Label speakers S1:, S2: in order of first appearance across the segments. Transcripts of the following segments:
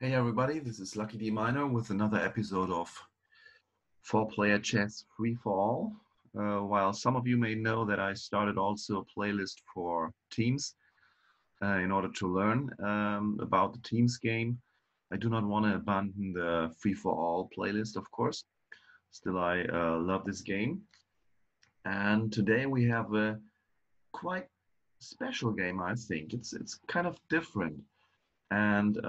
S1: Hey everybody, this is luckyDminor with another episode of Player Chess Free-for-All. While some of you may know that I started also a playlist for teams in order to learn about the teams game, I do not want to abandon the Free-for-All playlist, of course. Still, I love this game. And today we have a quite special game, I think. It's kind of different. And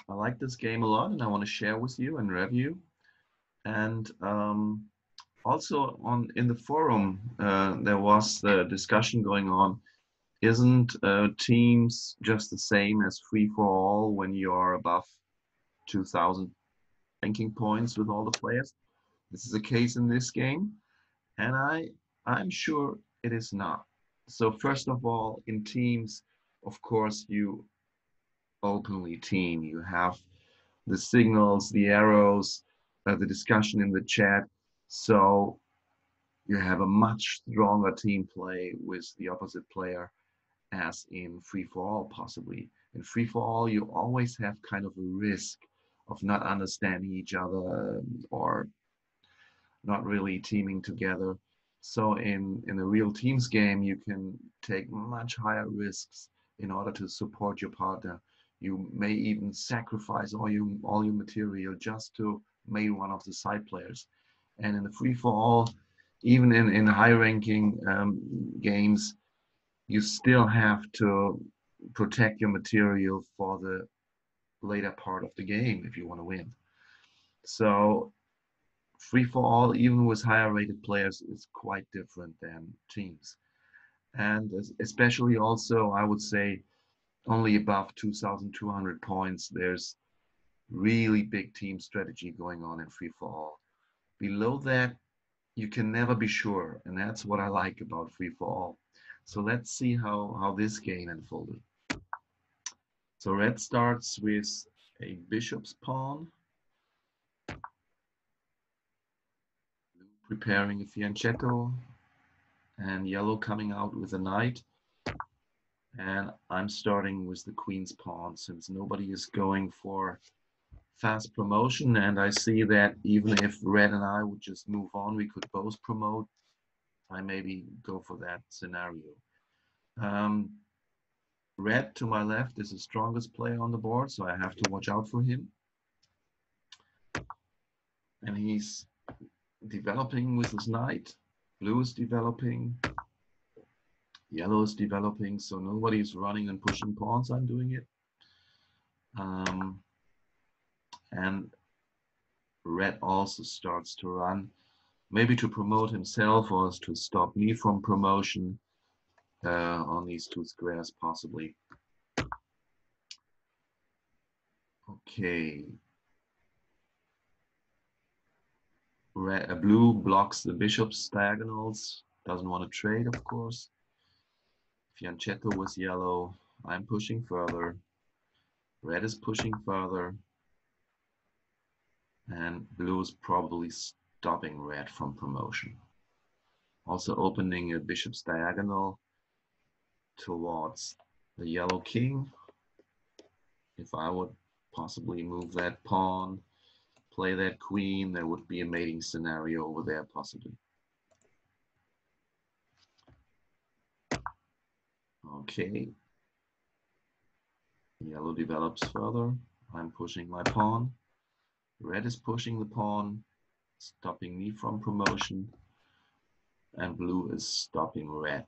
S1: I like this game a lot and I want to share with you and review. And also on in the forum, there was the discussion going on. Isn't teams just the same as free for all when you are above 2,000 ranking points with all the players? This is the case in this game, and I'm sure it is not. So first of all, in teams, of course, you openly team. You have the signals, the arrows, the discussion in the chat. So you have a much stronger team play with the opposite player as in free for all, possibly. In free for all, you always have kind of a risk of not understanding each other or not really teaming together. So in a real teams game, you can take much higher risks in order to support your partner. You may even sacrifice all your material just to mate one of the side players. And in the free for all, even in high ranking games, you still have to protect your material for the later part of the game if you want to win. So free for all, even with higher rated players, is quite different than teams. And especially also, I would say, only above 2,200 points, there's really big team strategy going on in free for all. Below that, you can never be sure, and that's what I like about free for all. So let's see how this game unfolded. So red starts with a bishop's pawn, preparing a fianchetto, and yellow coming out with a knight. And I'm starting with the queen's pawn since nobody is going for fast promotion. And I see that even if red and I would just move on, we could both promote. I maybe go for that scenario. Um, red to my left is the strongest player on the board, so I have to watch out for him. And he's developing with his knight. Blue is developing. Yellow is developing, so nobody's running and pushing pawns. I'm doing it. And red also starts to run, maybe to promote himself or to stop me from promotion on these two squares, possibly. Okay. Blue blocks the bishop's diagonals, doesn't want to trade, of course. Fianchetto with yellow. I'm pushing further. Red is pushing further. And blue is probably stopping red from promotion. Also opening a bishop's diagonal towards the yellow king. If I would possibly move that pawn, play that queen, there would be a mating scenario over there possibly. Okay. Yellow develops further. I'm pushing my pawn. Red is pushing the pawn, stopping me from promotion. And blue is stopping red.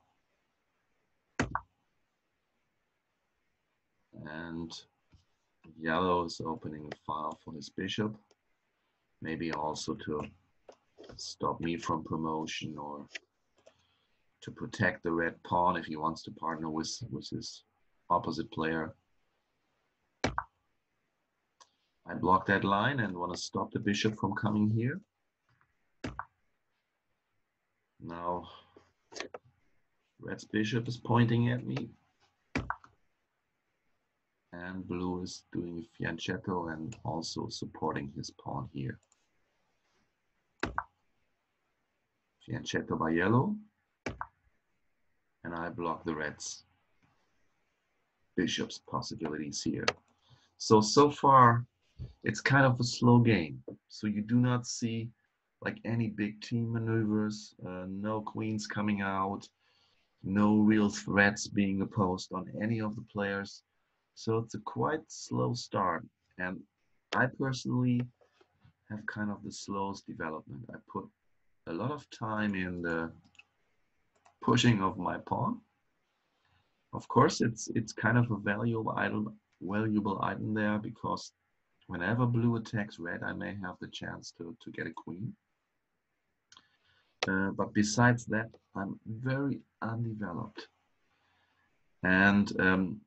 S1: And yellow is opening the file for his bishop. Maybe also to stop me from promotion or to protect the red pawn if he wants to partner with his opposite player. I block that line and want to stop the bishop from coming here. Now red's bishop is pointing at me. And blue is doing a fianchetto and also supporting his pawn here. Fianchetto by yellow. And I block the reds. bishop's possibilities here. So far, it's kind of a slow game. So you do not see like any big team maneuvers, no queens coming out, no real threats being opposed on any of the players. So it's a quite slow start. And I personally have kind of the slowest development. I put a lot of time in the pushing of my pawn. Of course, it's kind of a valuable item there because whenever blue attacks red, I may have the chance to get a queen. But besides that, I'm very undeveloped. And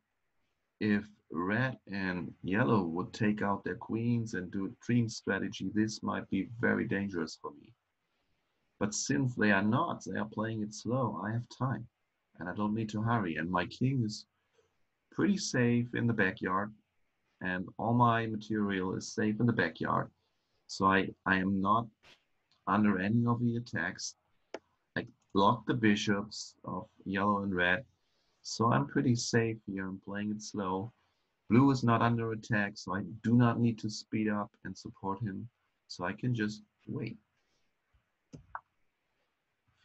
S1: if red and yellow would take out their queens and do a dream strategy, this might be very dangerous for me. But since they are not, they are playing it slow, I have time. And I don't need to hurry. And my king is pretty safe in the backyard. And all my material is safe in the backyard. So I am not under any of the attacks. I block the bishops of yellow and red. So I'm pretty safe here. I'm playing it slow. Blue is not under attack, so I do not need to speed up and support him. So I can just wait.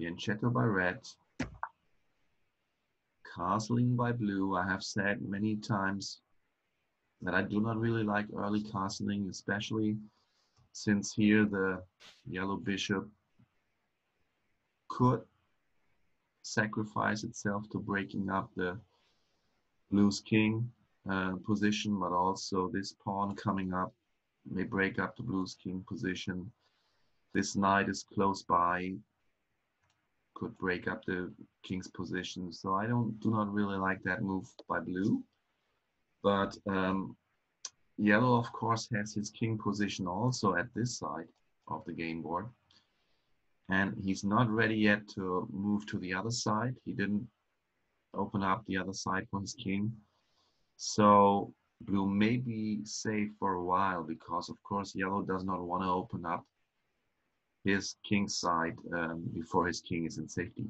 S1: Fianchetto by red. Castling by blue. I have said many times that I do not really like early castling, especially since here the yellow bishop could sacrifice itself to breaking up the blue's king position, but also this pawn coming up may break up the blue's king position. This knight is close by, could break up the king's position. So I do not really like that move by blue. But yellow, of course, has his king position also at this side of the game board. And he's not ready yet to move to the other side. He didn't open up the other side for his king. So blue may be safe for a while because, of course, yellow does not want to open up his king side before his king is in safety.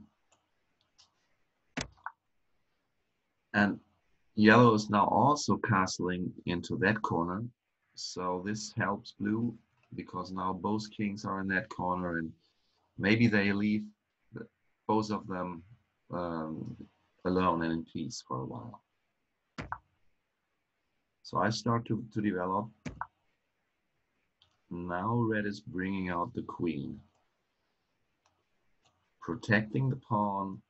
S1: And yellow is now also castling into that corner. So this helps blue because now both kings are in that corner and maybe they leave both of them alone and in peace for a while. So I start to develop. Now red is bringing out the queen, protecting the pawn,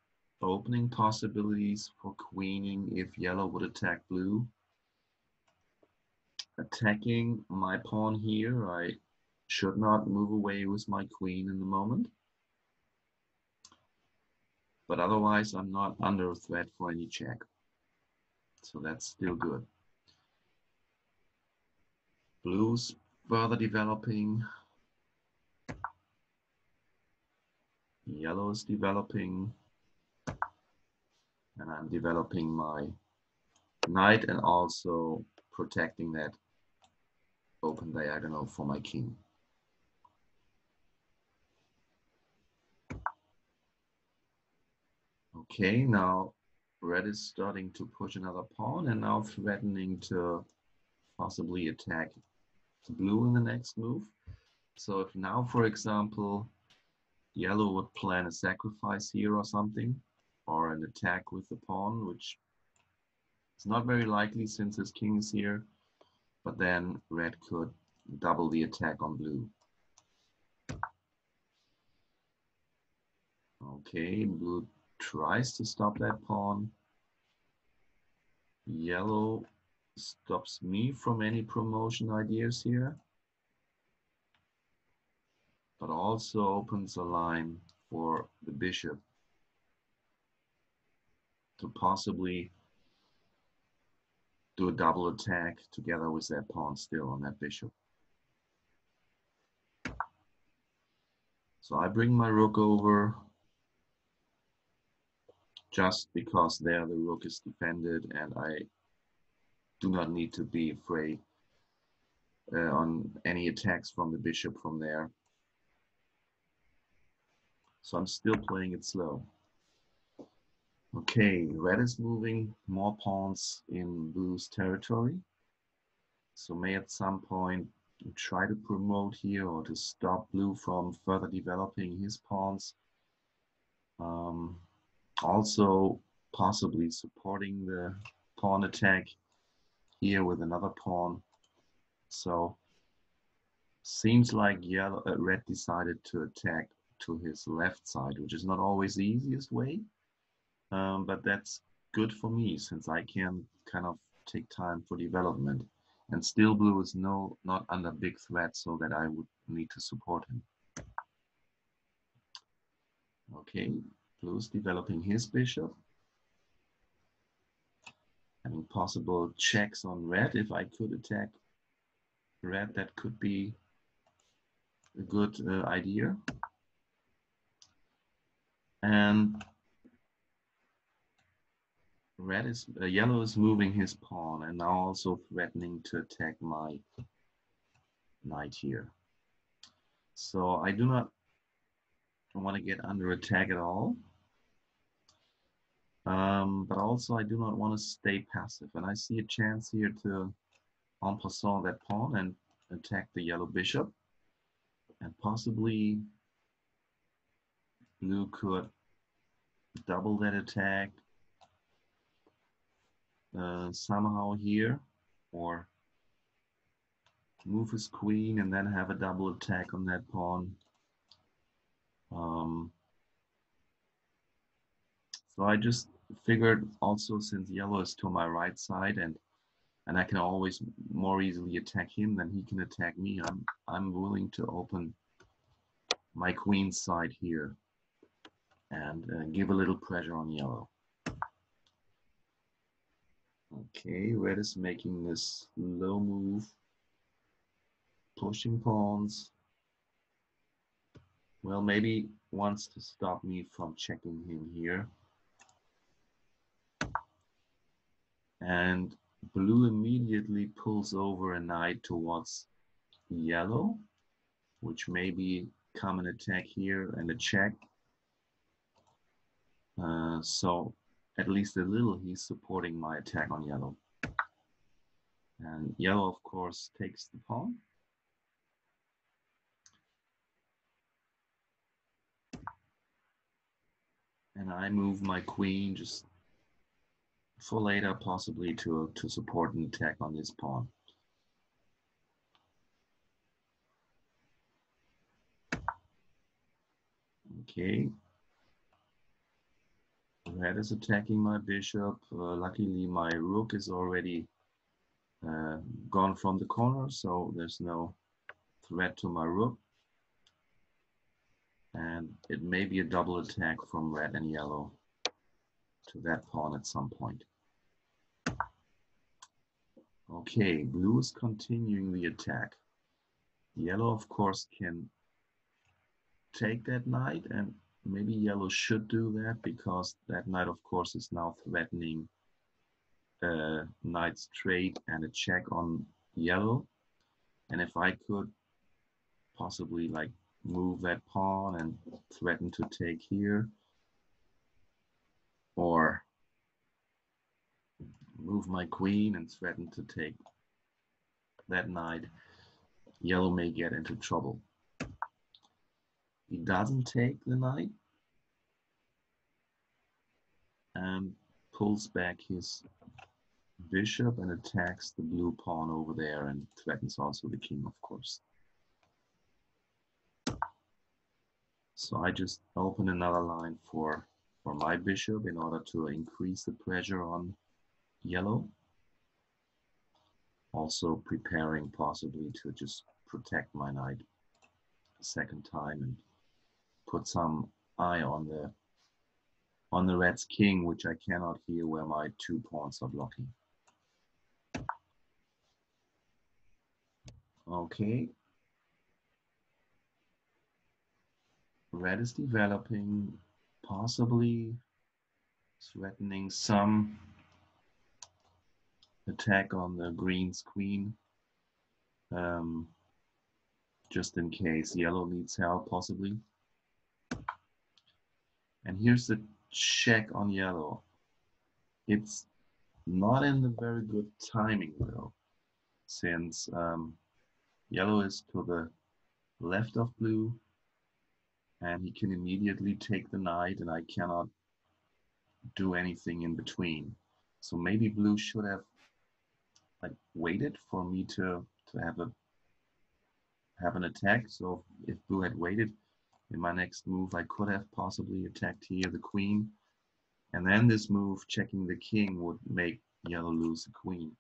S1: opening possibilities for queening if yellow would attack blue. Attacking my pawn here, I should not move away with my queen in the moment. But otherwise, I'm not under threat for any check. So that's still good. Blue's further developing. Yellow is developing. And I'm developing my knight and also protecting that open diagonal for my king. Okay, now red is starting to push another pawn and now threatening to possibly attack blue in the next move. So if now, for example, yellow would plan a sacrifice here or something, or an attack with the pawn, which is not very likely since his king is here, but then red could double the attack on blue. Okay, blue tries to stop that pawn. Yellow stops me from any promotion ideas here, but also opens a line for the bishop to possibly do a double attack together with that pawn still on that bishop. So I bring my rook over just because there the rook is defended and I do not need to be afraid on any attacks from the bishop from there. So I'm still playing it slow. Okay, red is moving more pawns in blue's territory. So may at some point try to promote here or to stop blue from further developing his pawns. Also possibly supporting the pawn attack here with another pawn. So seems like red decided to attack to his left side, which is not always the easiest way, but that's good for me since I can kind of take time for development. And still blue is not under big threat so that I would need to support him. Okay, blue is developing his bishop. Having possible checks on red. If I could attack red, that could be a good idea. And yellow is moving his pawn and now also threatening to attack my knight here. So I do not want to get under attack at all. But also I do not want to stay passive. And I see a chance here to en passant that pawn and attack the yellow bishop. And possibly blue could double that attack somehow here, or move his queen and then have a double attack on that pawn. So I just figured also, since yellow is to my right side and I can always more easily attack him than he can attack me, I'm willing to open my queen's side here and give a little pressure on yellow. Okay, red is making this low move, pushing pawns. Well, maybe wants to stop me from checking him here. And blue immediately pulls over a knight towards yellow, which may become an attack here and a check. So at least a little he's supporting my attack on yellow. And yellow, of course, takes the pawn. And I move my queen just for later, possibly to support an attack on this pawn. Okay. Red is attacking my bishop. Luckily, my rook is already gone from the corner, so there's no threat to my rook. And it may be a double attack from red and yellow to that pawn at some point. Okay, blue is continuing the attack. Yellow, of course, can take that knight, and maybe yellow should do that because that knight, of course, is now threatening knight's trade and a check on yellow. And if I could possibly like move that pawn and threaten to take here, or move my queen and threaten to take that knight, yellow may get into trouble. He doesn't take the knight and pulls back his bishop and attacks the blue pawn over there and threatens also the king, of course. So I just open another line for my bishop in order to increase the pressure on yellow. Also preparing possibly to just protect my knight a second time and put some eye on the red's king, which I cannot hear where my two pawns are blocking. Okay. Red is developing, possibly threatening some attack on the green's queen, just in case yellow needs help, possibly. And here's the check on yellow. It's not in the very good timing though, since yellow is to the left of blue, and he can immediately take the knight, and I cannot do anything in between. So maybe blue should have like waited for me to have an attack. So if blue had waited, in my next move I could have possibly attacked here the queen, and then this move checking the king would make yellow lose the queen.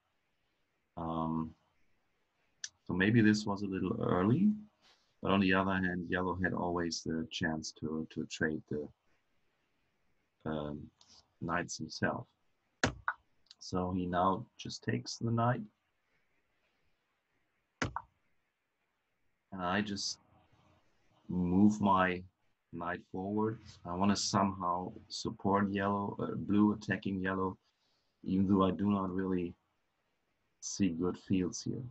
S1: So maybe this was a little early, but on the other hand, yellow had always the chance to trade the knights himself. So he now just takes the knight, and I just move my knight forward. I want to somehow support yellow, blue attacking yellow, even though I do not really see good fields here.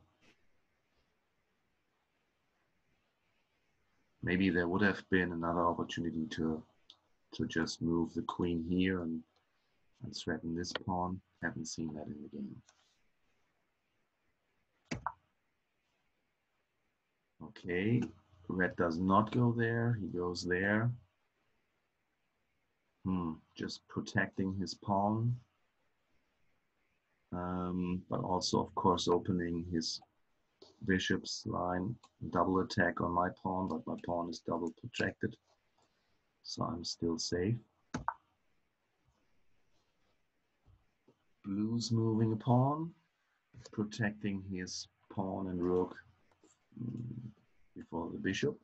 S1: Maybe there would have been another opportunity to just move the queen here and threaten this pawn. Haven't seen that in the game. Okay, red does not go there, he goes there. Just protecting his pawn. But also, of course, opening his bishop's line, double attack on my pawn, but my pawn is double protected, so I'm still safe. Blue's moving a pawn, protecting his pawn and rook before the bishop.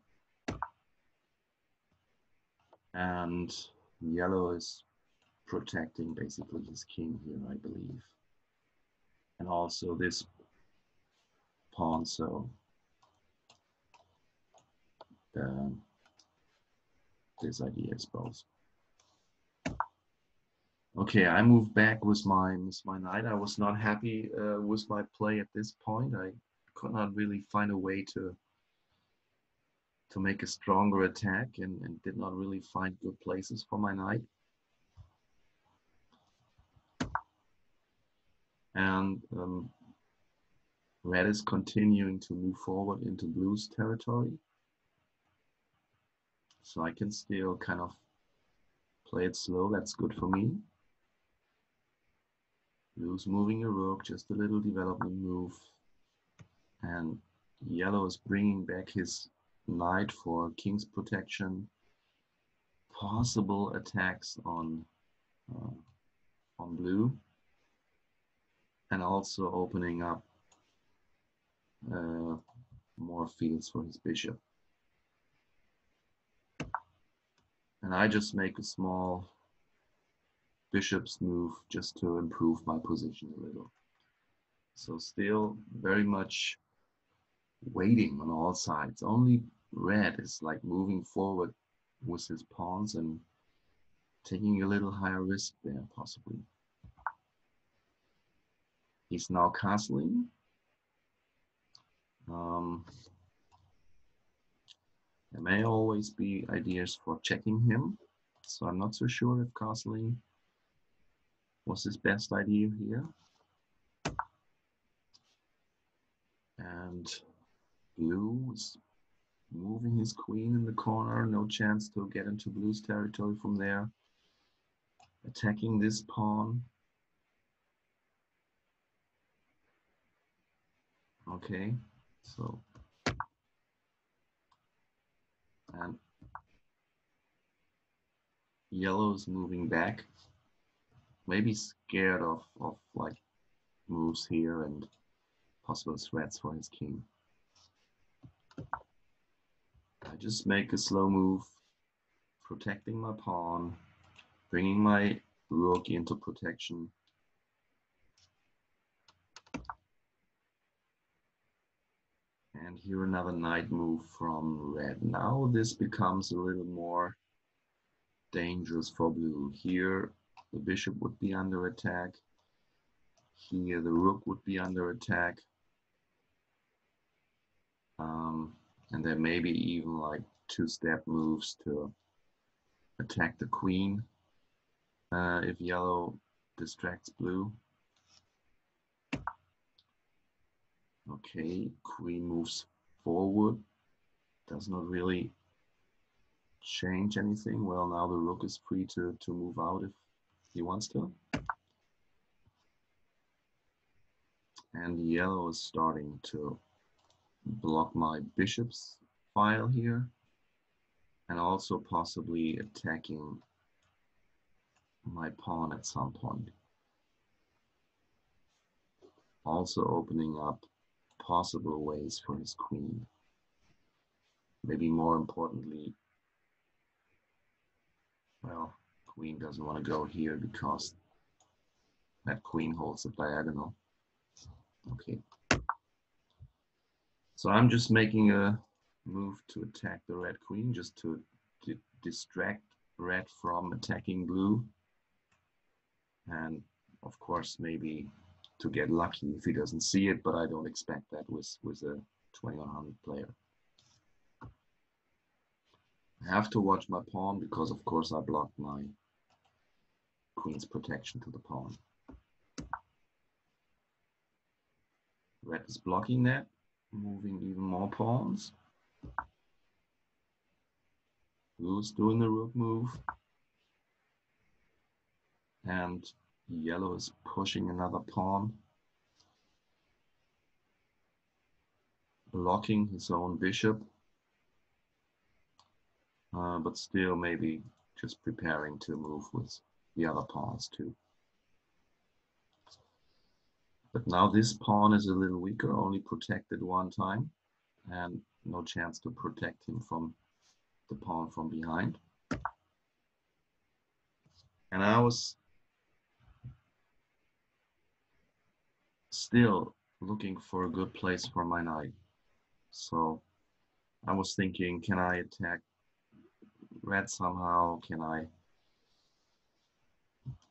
S1: And yellow is protecting basically his king here, I believe. And also this pawn, so this idea is both. Okay, I moved back with my knight. I was not happy with my play at this point. I could not really find a way to make a stronger attack, and did not really find good places for my knight. And red is continuing to move forward into blue's territory. So I can still kind of play it slow. That's good for me. Blue's moving a rook, just a little development move. And yellow is bringing back his knight for king's protection. Possible attacks on blue. And also opening up more fields for his bishop. And I just make a small bishop's move just to improve my position a little. So still very much waiting on all sides. Only red is like moving forward with his pawns and taking a little higher risk there, possibly. He's now castling. There may always be ideas for checking him, so I'm not so sure if castling was his best idea here. And blue is moving his queen in the corner, no chance to get into blue's territory from there. Attacking this pawn. Okay, so and yellow is moving back, maybe scared of like moves here and possible threats for his king. I just make a slow move, protecting my pawn, bringing my rook into protection. And here another knight move from red. Now this becomes a little more dangerous for blue. Here the bishop would be under attack. Here the rook would be under attack. And there may be even like two-step moves to attack the queen. if yellow distracts blue. Okay, queen moves forward. Does not really change anything. Well, now the rook is free to move out if he wants to. And yellow is starting to block my bishop's file here, and also possibly attacking my pawn at some point. Also opening up possible ways for his queen. Maybe more importantly, well, queen doesn't want to go here because that queen holds a diagonal. Okay. So I'm just making a move to attack the red queen, just to distract red from attacking blue. And of course, maybe to get lucky if he doesn't see it, but I don't expect that with a 2100 player. I have to watch my pawn because of course I blocked my queen's protection to the pawn. Red is blocking that, moving even more pawns. Blue's doing the rook move. And yellow is pushing another pawn, blocking his own bishop, but still maybe just preparing to move with the other pawns too. But now this pawn is a little weaker, only protected one time, and no chance to protect him from the pawn from behind. And I was still looking for a good place for my knight. So I was thinking, can I attack red somehow? Can I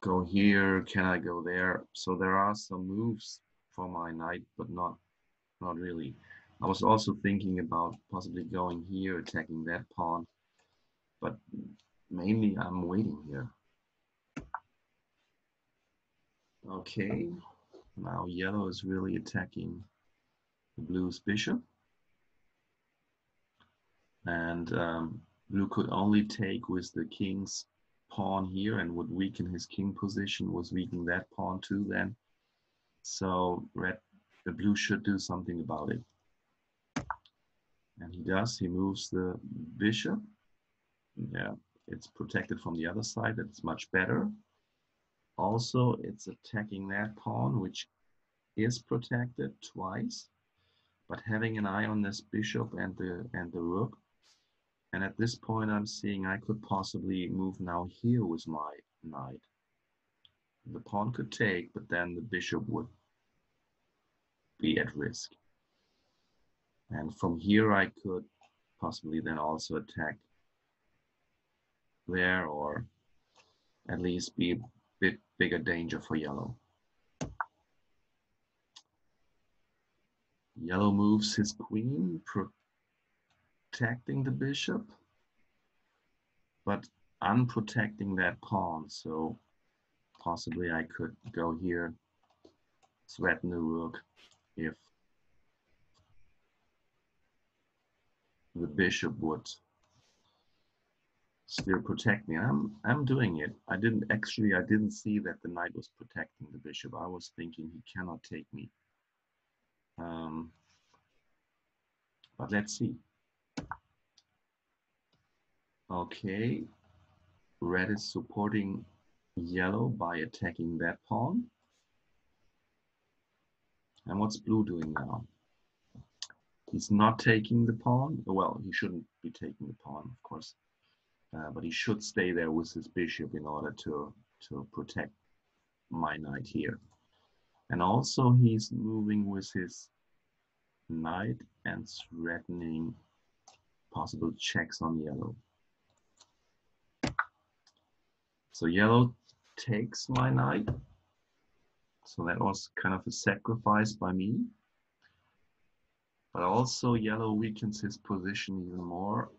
S1: go here? Can I go there? So there are some moves for my knight, but not really. I was also thinking about possibly going here, attacking that pawn, but mainly I'm waiting here. Okay, now yellow is really attacking the blue's bishop, and blue could only take with the king's pawn here and would weaken his king position, was weakening that pawn too then. So the blue should do something about it. And he does, he moves the bishop. Yeah, it's protected from the other side, that's much better. Also, it's attacking that pawn, which is protected twice, but having an eye on this bishop and the rook. And at this point, I'm seeing I could possibly move now here with my knight. The pawn could take, but then the bishop would be at risk. And from here, I could possibly then also attack there, or at least be a bit bigger danger for yellow. Yellow moves his queen, protecting the bishop, but unprotecting that pawn. So possibly I could go here, threaten the rook if the bishop would still protect me. I'm doing it. I didn't see that the knight was protecting the bishop. I was thinking he cannot take me. But let's see. Okay, red is supporting yellow by attacking that pawn. And what's blue doing now? He's not taking the pawn. Well, he shouldn't be taking the pawn, of course. But he should stay there with his bishop in order to protect my knight here. And also he's moving with his knight and threatening possible checks on yellow. So yellow takes my knight. So that was kind of a sacrifice by me. But also yellow weakens his position even more.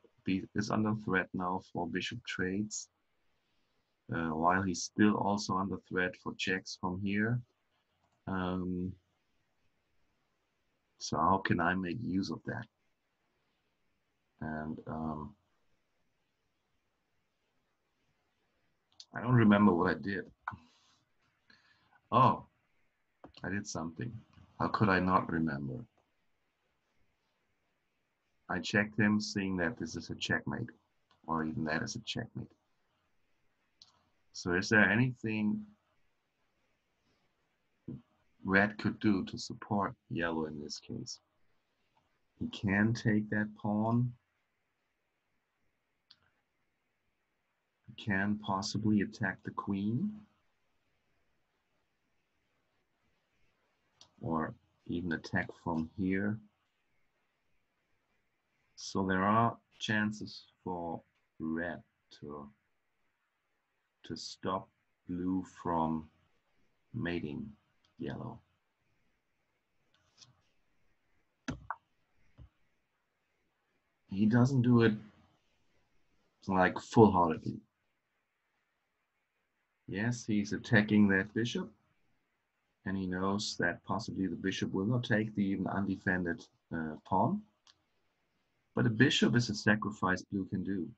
S1: Is under threat now for bishop trades. while he's still also under threat for checks from here. So how can I make use of that? And I don't remember what I did. Oh, I did something. How could I not remember? I checked him, seeing that this is a checkmate, or even that is a checkmate. So is there anything red could do to support yellow in this case? He can take that pawn. He can possibly attack the queen, or even attack from here. So there are chances for red to stop blue from mating yellow. He doesn't do it like full-heartedly. Yes, he's attacking that bishop, and he knows that possibly the bishop will not take the even undefended pawn. But a bishop is a sacrifice blue can do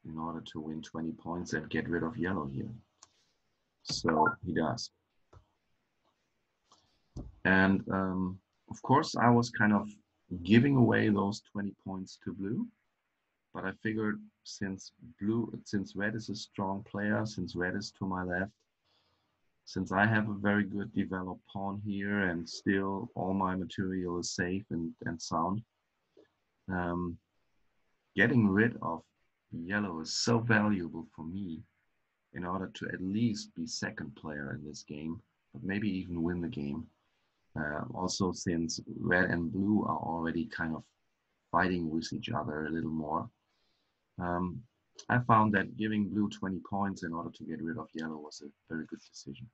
S1: in order to win 20 points and get rid of yellow here. So he does. And of course, I was kind of giving away those 20 points to blue. But I figured since red is a strong player, since red is to my left, since I have a very good developed pawn here and still all my material is safe and sound, getting rid of yellow is so valuable for me in order to at least be second player in this game, but maybe even win the game. Also, since red and blue are already kind of fighting with each other a little more, I found that giving blue 20 points in order to get rid of yellow was a very good decision.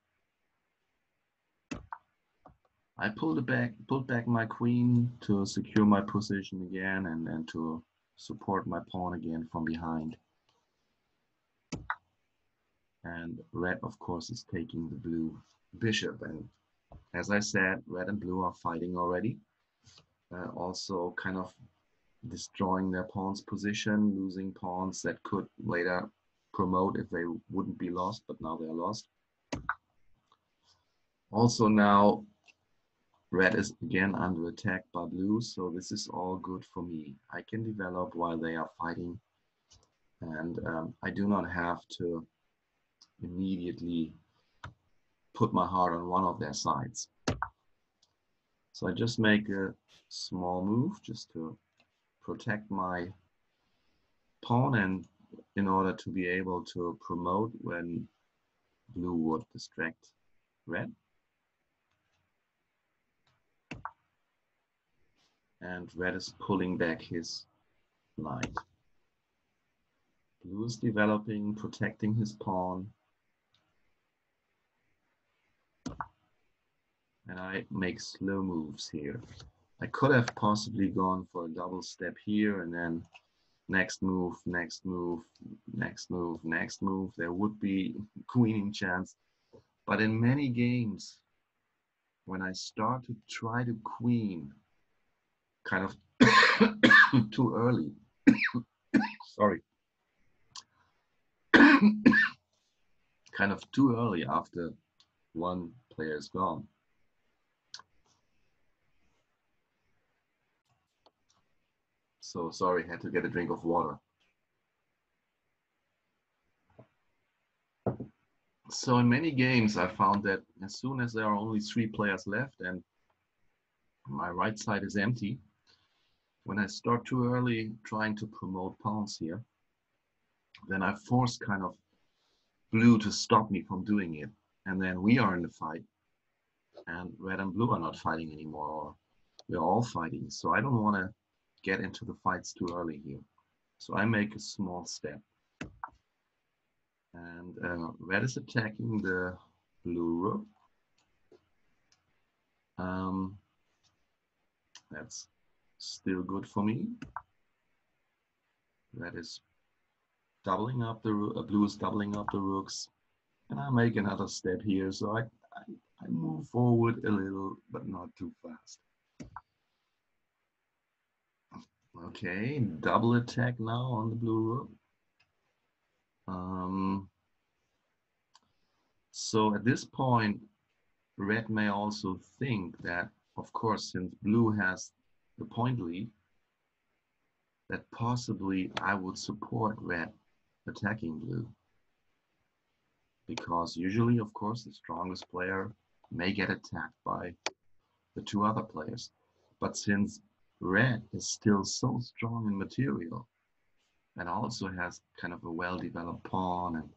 S1: I pulled back my queen to secure my position again and to support my pawn again from behind. And red, of course, is taking the blue bishop. And as I said, red and blue are fighting already. Also kind of destroying their pawn's position, losing pawns that could later promote if they wouldn't be lost, but now they're lost. Also now, red is again under attack by blue, so this is all good for me. I can develop while they are fighting, and I do not have to immediately put my heart on one of their sides. So I just make a small move just to protect my pawn and in order to be able to promote when blue would distract red. And red is pulling back his knight. Blue is developing, protecting his pawn. And I make slow moves here. I could have possibly gone for a double step here and then next move, next move, next move, next move. There would be queening chance. But in many games, when I start to try to queen kind of too early, sorry, kind of too early after one player is gone. So sorry, had to get a drink of water. So in many games, I found that as soon as there are only 3 players left and my right side is empty, when I start too early trying to promote pawns here, then I force kind of blue to stop me from doing it. And then we are in the fight and red and blue are not fighting anymore, or we're all fighting. So I don't want to get into the fights too early here. So I make a small step. And red is attacking the blue rook. That's still good for me. Red is doubling up the blue is doubling up the rooks. And I make another step here, so I move forward a little, but not too fast. Okay, double attack now on the blue rook. So at this point, red may also think that, of course, since blue has the point lead, that possibly I would support red attacking blue. Because usually, of course, the strongest player may get attacked by the two other players. But since red is still so strong in material and also has kind of a well-developed pawn,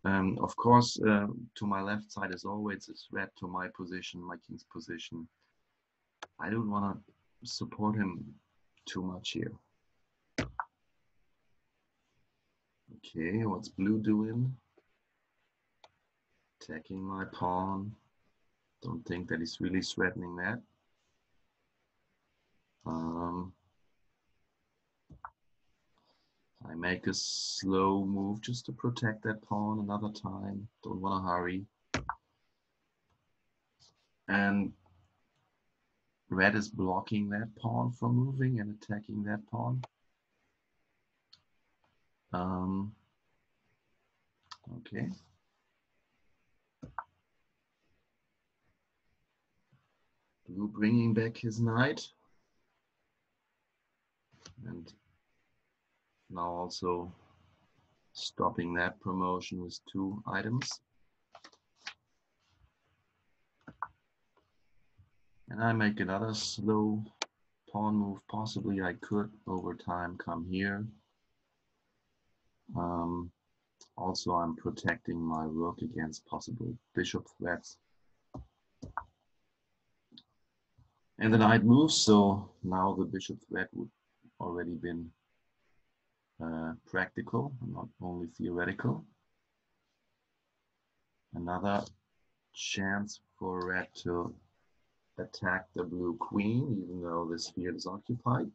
S1: and of course, to my left side as always is red to my position, my king's position. I don't want to support him too much here. Okay, what's blue doing? Attacking my pawn. Don't think that he's really threatening that. I make a slow move just to protect that pawn another time. Don't want to hurry. And red is blocking that pawn from moving and attacking that pawn. Okay. Blue bringing back his knight. And now also stopping that promotion with 2 items. And I make another slow pawn move. Possibly I could over time come here. Also, I'm protecting my rook against possible bishop threats. And the knight moves, so now the bishop threat would already been practical, not only theoretical. Another chance for red to attack the blue queen, even though this field is occupied.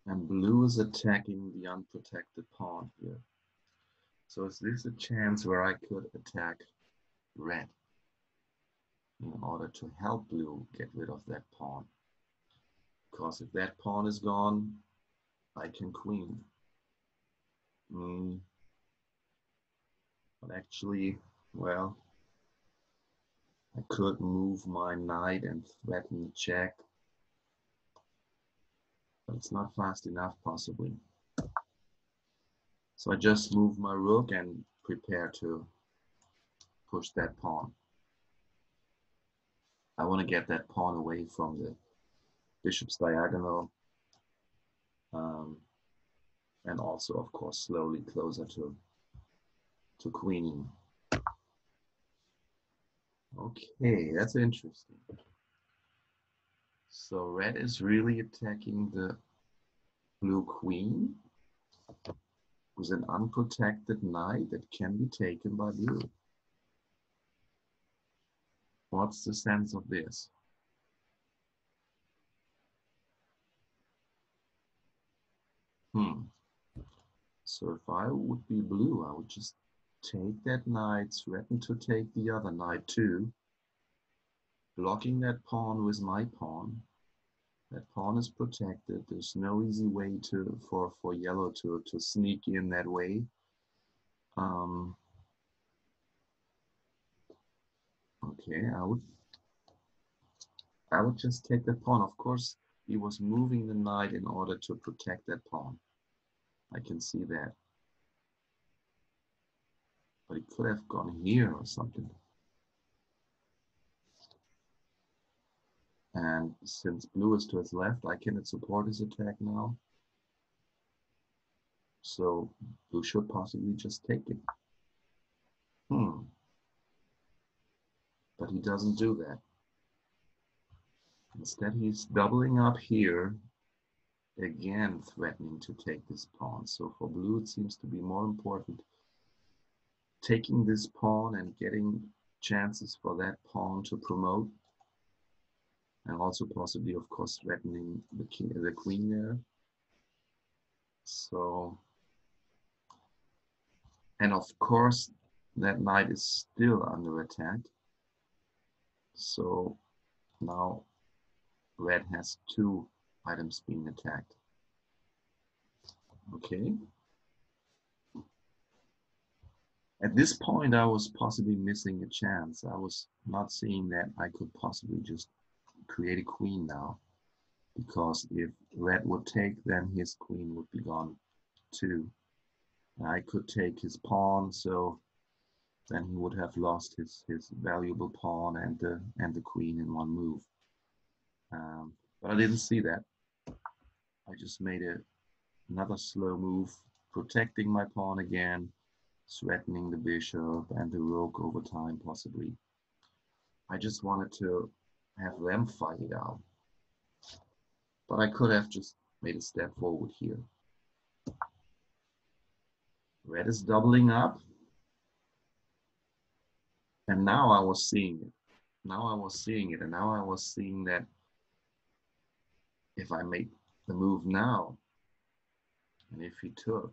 S1: And blue is attacking the unprotected pawn here. So is this a chance where I could attack red in order to help blue get rid of that pawn? Because if that pawn is gone, I can queen. But actually, well, I could move my knight and threaten the check. But it's not fast enough, possibly. So I just move my rook and prepare to push that pawn. I want to get that pawn away from the bishop's diagonal. And also, of course, slowly closer to queening. Okay, that's interesting. So red is really attacking the blue queen with an unprotected knight that can be taken by blue. What's the sense of this? So if I would be blue, I would just take that knight, threaten to take the other knight too, blocking that pawn with my pawn. That pawn is protected. There's no easy way for yellow to sneak in that way. Okay, I would just take that pawn. Of course, he was moving the knight in order to protect that pawn. I can see that. But he could have gone here or something. And since blue is to his left, I cannot support his attack now. So blue should possibly just take it. But he doesn't do that. Instead, he's doubling up here, again threatening to take this pawn. So for blue, it seems to be more important taking this pawn and getting chances for that pawn to promote. And also possibly, of course, threatening the queen there. So And of course, that knight is still under attack. So now red has 2 items being attacked. Okay. At this point, I was possibly missing a chance. I was not seeing that I could possibly just create a queen now. Because if red would take, then his queen would be gone too. I could take his pawn, so then he would have lost his valuable pawn and the queen in one move. But I didn't see that. I just made another slow move, protecting my pawn again, threatening the bishop and the rook over time, possibly. I just wanted to have them fight it out. But I could have just made a step forward here. Red is doubling up. And now I was seeing it. Now I was seeing it. And now I was seeing that if I make the move now, and if he took,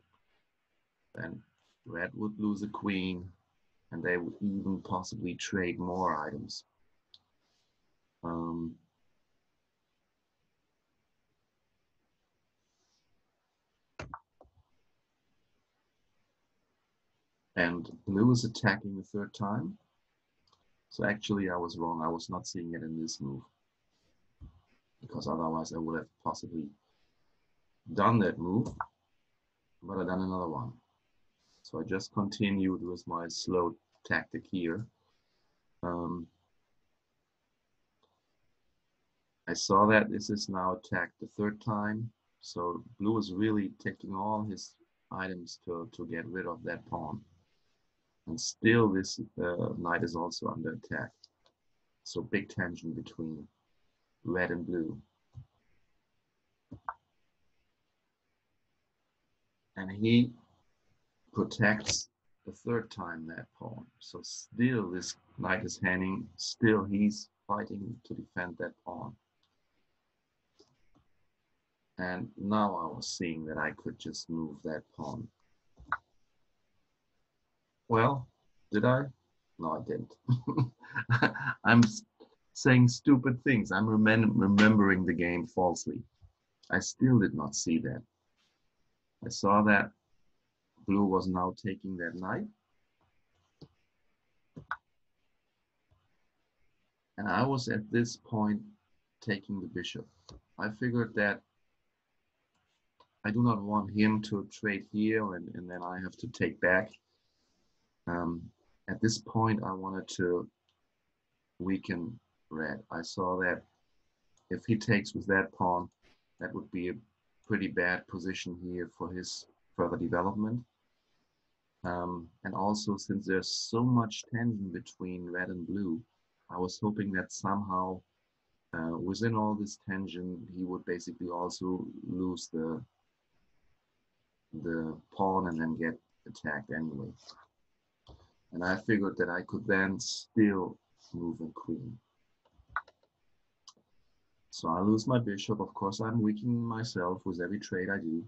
S1: then red would lose a queen, and they would even possibly trade more items. And blue is attacking the 3rd time. So actually I was wrong. I was not seeing it in this move. Because otherwise I would have possibly done that move, but I done another one. So I just continued with my slow tactic here. I saw that this is now attacked the 3rd time. So blue is really taking all his items to get rid of that pawn. And still this knight is also under attack. So big tension between red and blue. And he protects the 3rd time that pawn. So still this knight is hanging, still he's fighting to defend that pawn. And now I was seeing that I could just move that pawn. Well, did I? No, I didn't. I'm saying stupid things. I'm remembering the game falsely. I still did not see that. I saw that blue was now taking that knight. And I was at this point taking the bishop. I figured that I do not want him to trade here and then I have to take back. At this point, I wanted to weaken red. I saw that if he takes with that pawn, that would be a pretty bad position here for his further development. And also, since there's so much tension between red and blue, I was hoping that somehow within all this tension, he would basically also lose the pawn and then get attacked anyway. And I figured that I could then still move a queen. So I lose my bishop. Of course, I'm weakening myself with every trade I do.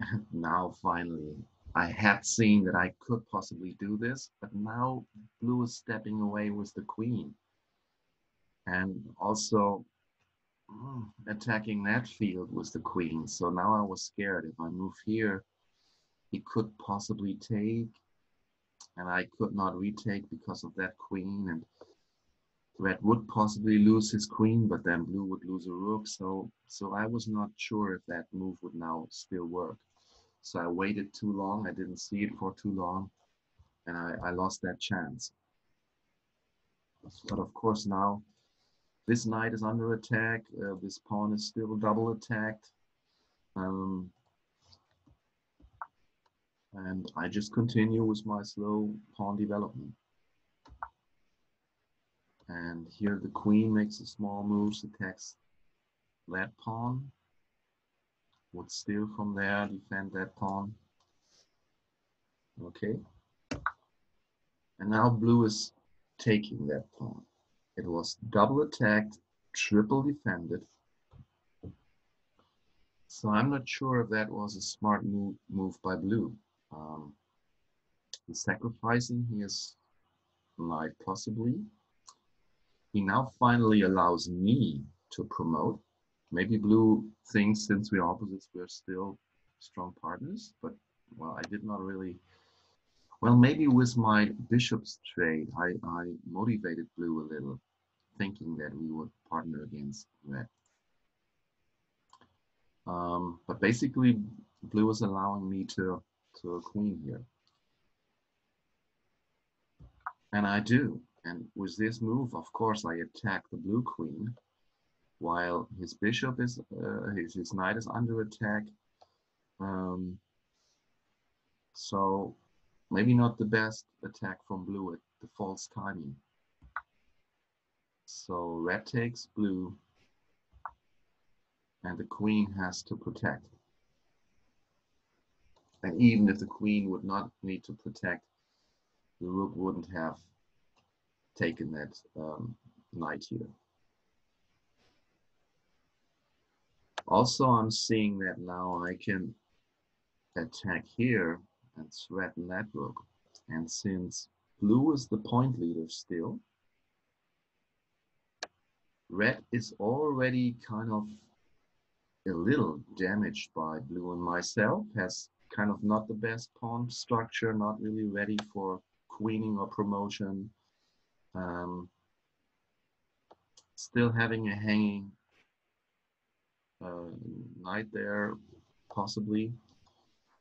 S1: And now, finally, I had seen that I could possibly do this, but now blue is stepping away with the queen. And also attacking that field with the queen. So now I was scared. If I move here, he could possibly take, and I could not retake because of that queen. And red would possibly lose his queen, but then blue would lose a rook. So I was not sure if that move would now still work. So I waited too long. I didn't see it for too long, and I lost that chance. But of course now, this knight is under attack. This pawn is still double attacked. And I just continue with my slow pawn development. And here the queen makes a small move, attacks that pawn. Would steal from there, defend that pawn. Okay. And now blue is taking that pawn. It was double attacked, triple defended. So I'm not sure if that was a smart move by blue. He's sacrificing his knight possibly. He now finally allows me to promote. Maybe blue thinks since we're opposites, we're still strong partners, but well, I did not really. Well, maybe with my bishop's trade, I motivated blue a little, thinking that we would partner against red. But basically, blue is allowing me to a queen here. And I do. And with this move, of course, I attack the blue queen, while his bishop is, his knight is under attack. So maybe not the best attack from blue at the false timing. So red takes blue, and the queen has to protect. And even if the queen would not need to protect, the rook wouldn't have taken that knight here. Also, I'm seeing that now I can attack here and threaten that rook. And since blue is the point leader still, red is already kind of a little damaged by blue, and myself has kind of not the best pawn structure, not really ready for queening or promotion. Still having a hanging knight there, possibly.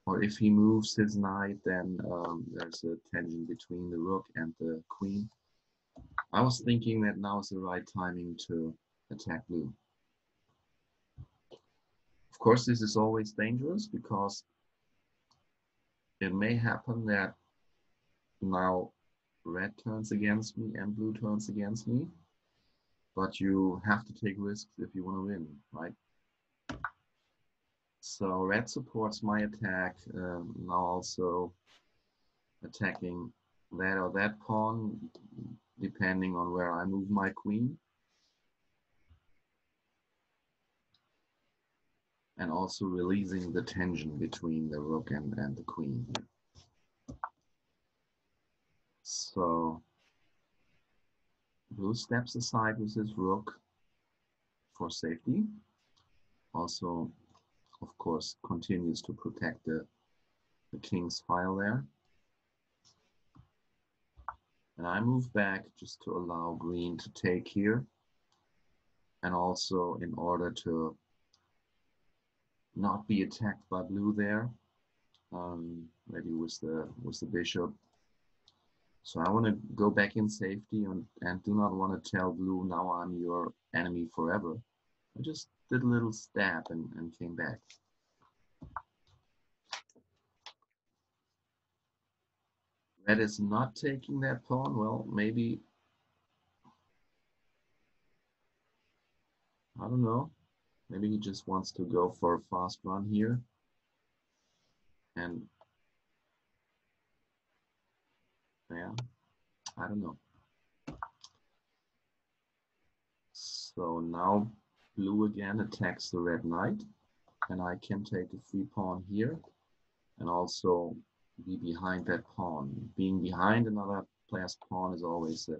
S1: Or if he moves his knight, then there's a tension between the rook and the queen. I was thinking that now is the right timing to attack blue. Of course, this is always dangerous because it may happen that now red turns against me and blue turns against me, but you have to take risks if you want to win, right? So red supports my attack, now also attacking that or that pawn, depending on where I move my queen. And also releasing the tension between the rook and the queen here. So blue steps aside with his rook for safety. Also, of course, continues to protect the king's file there. And I move back just to allow green to take here. And also in order to not be attacked by blue there, maybe with the bishop. So I want to go back in safety and do not want to tell blue, now I'm your enemy forever. I just did a little stab and came back. Red is not taking that pawn. Well, maybe, I don't know. Maybe he just wants to go for a fast run here. And yeah, I don't know. So now blue again attacks the red knight, and I can take a free pawn here and also be behind that pawn. Being behind another player's pawn is always a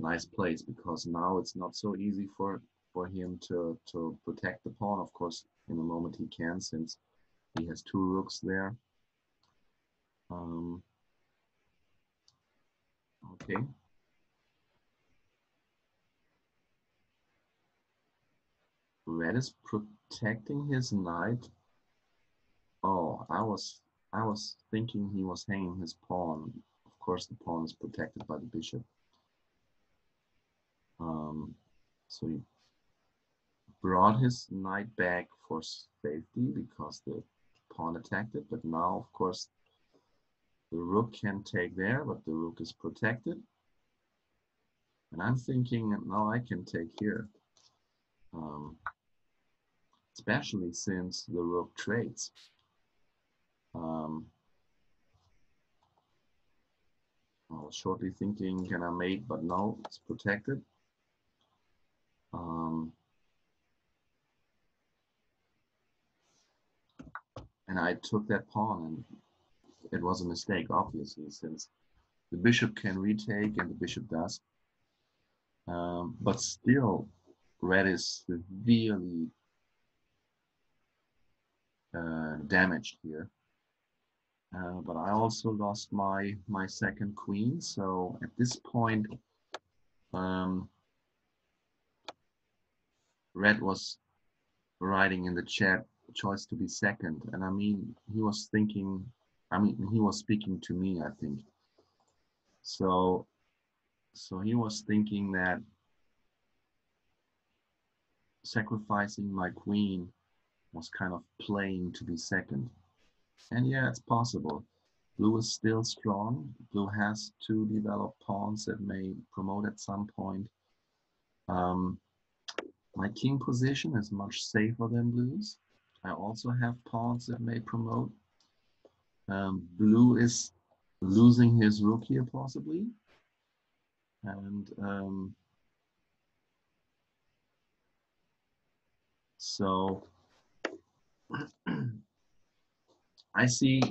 S1: nice place because now it's not so easy for him to protect the pawn. Of course, in a moment he can, since he has two rooks there. Okay. Red is protecting his knight. Oh, I was thinking he was hanging his pawn. Of course, the pawn is protected by the bishop. So he brought his knight back for safety because the pawn attacked it. But now, of course, the rook can take there, but the rook is protected. And I'm thinking now I can take here. Especially since the rook trades. I was shortly thinking, can I mate? But no, it's protected. And I took that pawn, and it was a mistake, obviously, since the bishop can retake and the bishop does. But still, red is severely damaged here. But I also lost my second queen, so at this point, red was writing in the chat choice to be second, and I mean he was thinking, I mean he was speaking to me, I think. So he was thinking that sacrificing my queen was kind of playing to be second. And yeah, it's possible. Blue is still strong. Blue has to develop pawns that may promote at some point. My king position is much safer than blue's. I also have pawns that may promote. Blue is losing his rook here possibly. And so I see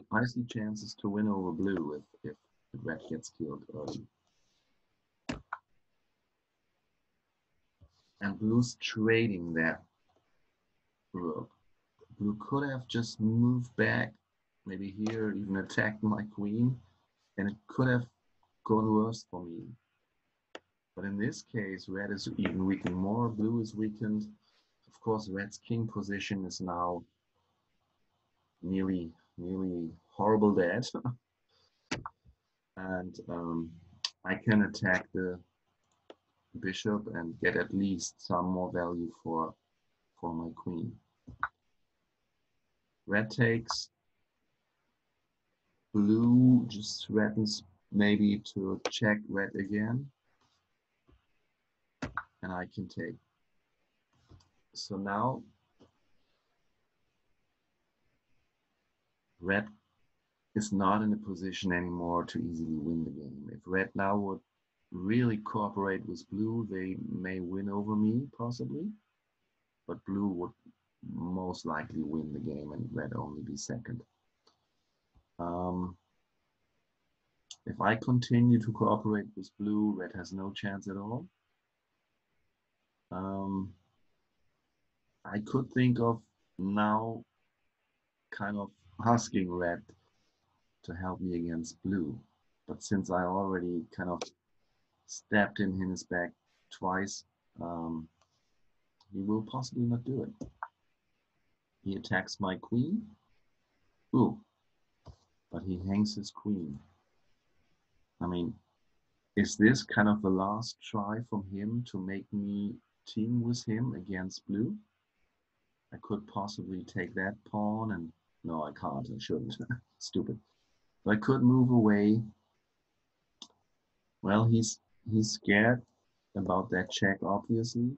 S1: chances to win over blue if red gets killed early. And blue's trading that rook. Blue could have just moved back, maybe here, even attacked my queen, and it could have gone worse for me. But in this case, red is even weakened more, blue is weakened. Of course, red's king position is now nearly horrible dead. And I can attack the bishop and get at least some more value for my queen. Red takes. Blue just threatens maybe to check red again, and I can take. So now red is not in a position anymore to easily win the game. If red now would really cooperate with blue, they may win over me possibly, but blue would most likely win the game and red only be second. If I continue to cooperate with blue, red has no chance at all. I could think of now kind of asking red to help me against blue, but since I already kind of stabbed in his back twice, he will possibly not do it. He attacks my queen. Ooh, but he hangs his queen. I mean, is this kind of the last try from him to make me team with him against blue? I could possibly take that pawn and no, I can't, I shouldn't. Stupid. But I could move away. Well, he's scared about that check, obviously.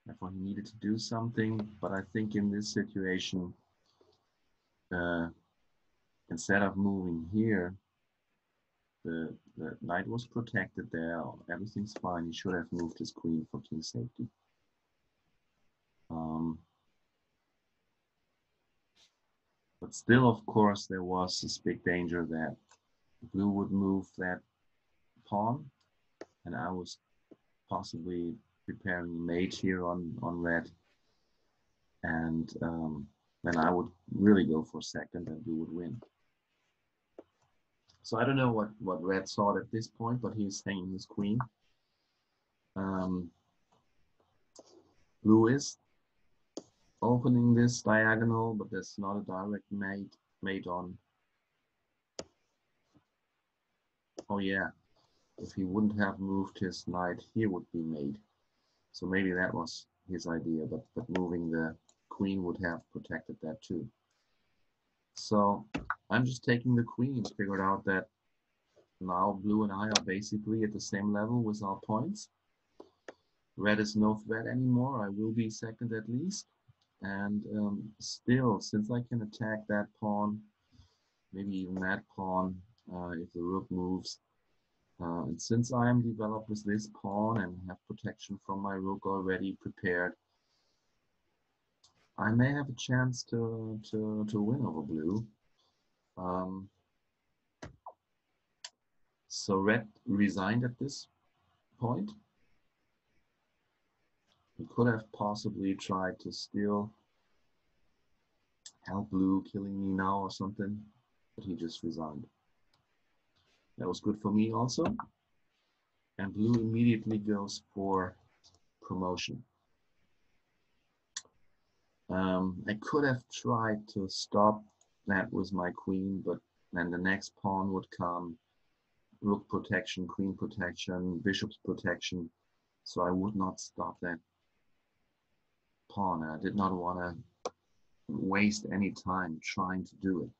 S1: Therefore, he needed to do something. But I think in this situation, instead of moving here, the knight was protected there. Everything's fine. He should have moved his queen for king safety. But still, of course, there was this big danger that blue would move that pawn, and I was possibly preparing a mate here on red, and then I would really go for second and blue would win. So I don't know what red thought at this point, but he's hanging his queen. Blue is opening this diagonal, but there's not a direct mate on. Oh yeah, if he wouldn't have moved his knight, here would be mate. So maybe that was his idea, but moving the queen would have protected that too. So I'm just taking the queen, figured out that now blue and I are basically at the same level with our points. Red is no threat anymore. I will be second at least. And still, since I can attack that pawn, maybe even that pawn, if the rook moves, and since I am developed with this pawn and have protection from my rook already prepared, I may have a chance to win over blue. Um, so red resigned at this point. He could have possibly tried to still help blue killing me now or something, but he just resigned. That was good for me also. And blue immediately goes for promotion. I could have tried to stop that with my queen, but then the next pawn would come, rook protection, queen protection, bishop's protection, so I would not stop that pawn. I did not want to waste any time trying to do it.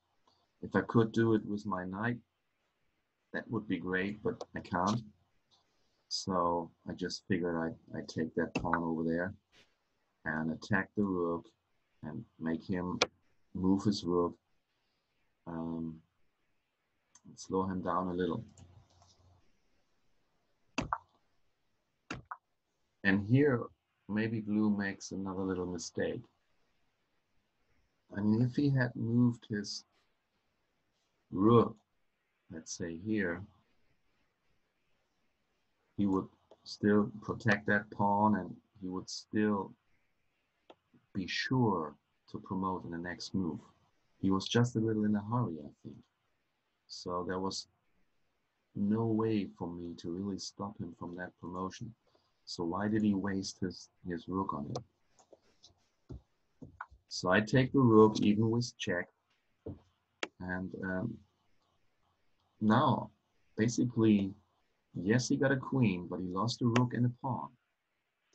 S1: If I could do it with my knight, that would be great, but I can't. So I just figured I'd take that pawn over there and attack the rook and make him move his rook, and slow him down a little. And here, maybe blue makes another little mistake. I mean, if he had moved his rook, let's say here, he would still protect that pawn and he would still be sure to promote in the next move. He was just a little in a hurry, I think. So there was no way for me to really stop him from that promotion. So why did he waste his rook on it? So I take the rook even with check. And now, basically, yes, he got a queen, but he lost a rook and a pawn.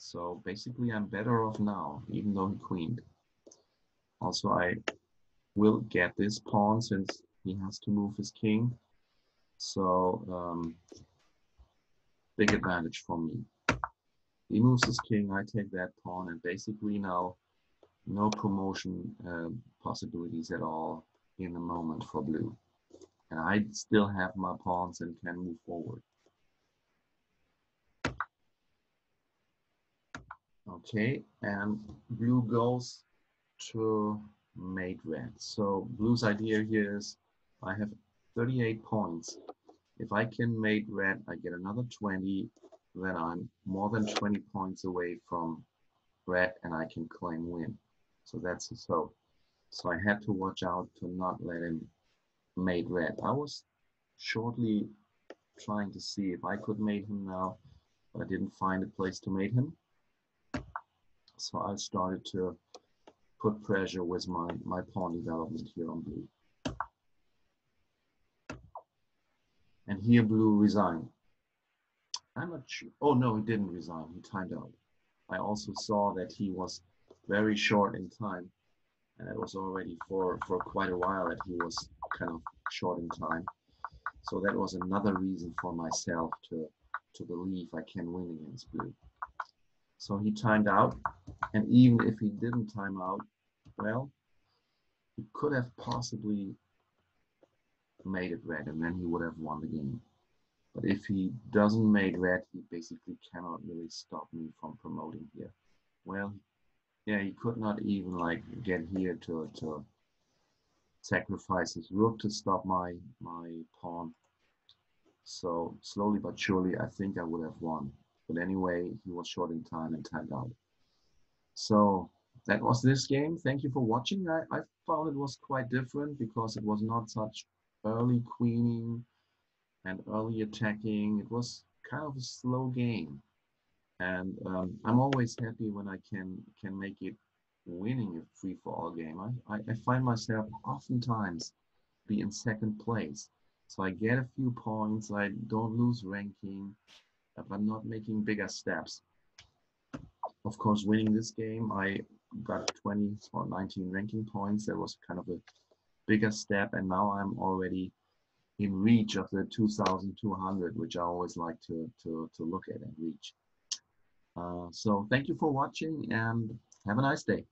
S1: So basically, I'm better off now, even though he queened. Also, I will get this pawn since he has to move his king. So big advantage for me. He moves his king, I take that pawn, and basically now no promotion possibilities at all in the moment for blue. And I still have my pawns and can move forward. Okay, and blue goes to mate red. So blue's idea here is I have 38 points. If I can mate red, I get another 20, then I'm more than 20 points away from red and I can claim win. So that's his hope. So I had to watch out to not let him mate red. I was shortly trying to see if I could mate him now, but I didn't find a place to mate him. So I started to put pressure with my pawn development here on blue. And here blue resigned. I'm not sure. Oh no, he didn't resign. He timed out. I also saw that he was very short in time. And it was already for quite a while that he was kind of short in time. So that was another reason for myself to believe I can win against blue. So he timed out. And even if he didn't time out, well, he could have possibly made it red and then he would have won the game. But if he doesn't make red, he basically cannot really stop me from promoting here. Well, yeah, he could not even like get here to sacrifice his rook to stop my pawn. So slowly but surely, I think I would have won. But anyway, he was short in time and timed out. So that was this game. Thank you for watching. I found it was quite different because it was not such early queening and early attacking. It was kind of a slow game. And I'm always happy when I can make it winning a free-for-all game. I find myself oftentimes be in second place. So I get a few points, I don't lose ranking, but I'm not making bigger steps. Of course, winning this game, I got 20 or 19 ranking points. That was kind of a bigger step, and now I'm already in reach of the 2,200, which I always like to look at and reach. So thank you for watching and have a nice day.